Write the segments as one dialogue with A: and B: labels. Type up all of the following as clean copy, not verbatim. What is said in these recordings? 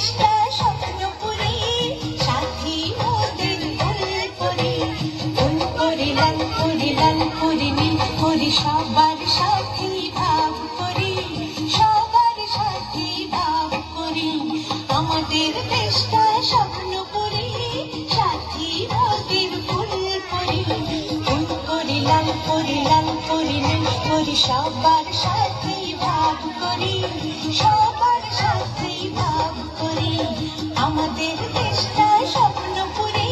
A: চেষ্টা স্বপ্নপুরী সাথী মোদের ফুলপুরি ফুলপুরি লালপুরি লালপুরি নীলপুরি সবার সাথী ভাব করি সবার সাথী ভাব করি আমাদের দেশটা স্বপ্নপুরী সাথী মোদের ফুলপুরি ফুলপুরি লালপুরি লালপুরি নীলপুরি সবার সাথী ভাব করি সবার সাথী ভাব করি আমাদের দেশটা স্বপ্নপুরী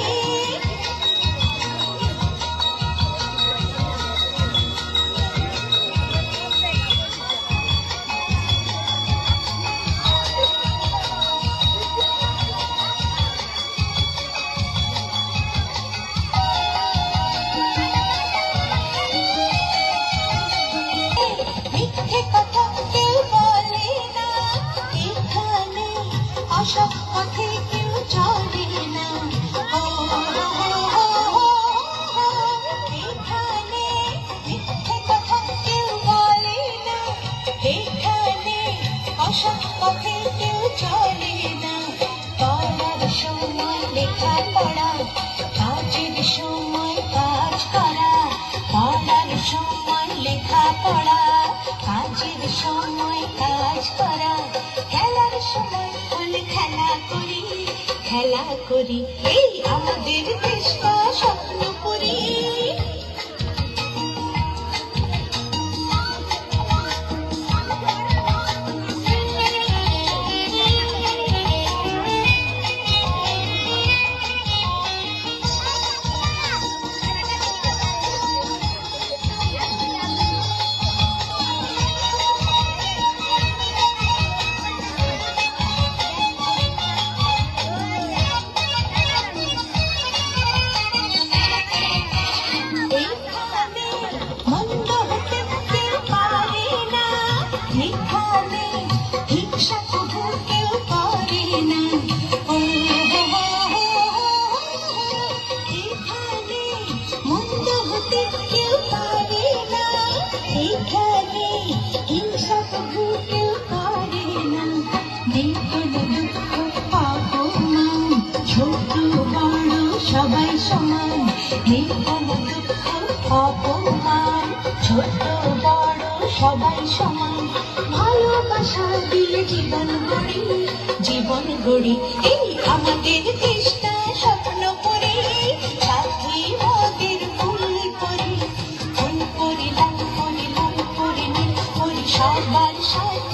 A: মিথ্যে কথা কেউ বলে না এখানে অসৎ পথে কেউ চলে না এখানে মিথ্যে কথা কেউ বলে না এখানে অসৎ পথে কেউ চলে না পড়ার সময় লেখাপড়া কাজের সময় কাজ করা পড়ার সময় লেখাপড়া কাজের সময় কাজ করা খেলার সময় হলে খেলা করি এই আমাদের দেশটা স্বপ্নপুরী এখানে হিংসা কবু কেউ করে না এখানে মন্দ হতে কেউ পারে না এখানে হিংসা কবু কেউ করে না নেই কোনো দুঃখ অপমান ছোট বড় সবাই সমান নেই কোনো দুঃখ অপমান ছোট বড় সবাই সমান ভালোবাসা দিয়ে জীবন গড়ি এই আমাদের দেশটা স্বপ্নপুরী সাথী মোদের ফুলপুরি ফুলপুরি লালপুরি লালপুরি নীলপুরি সবার সাথে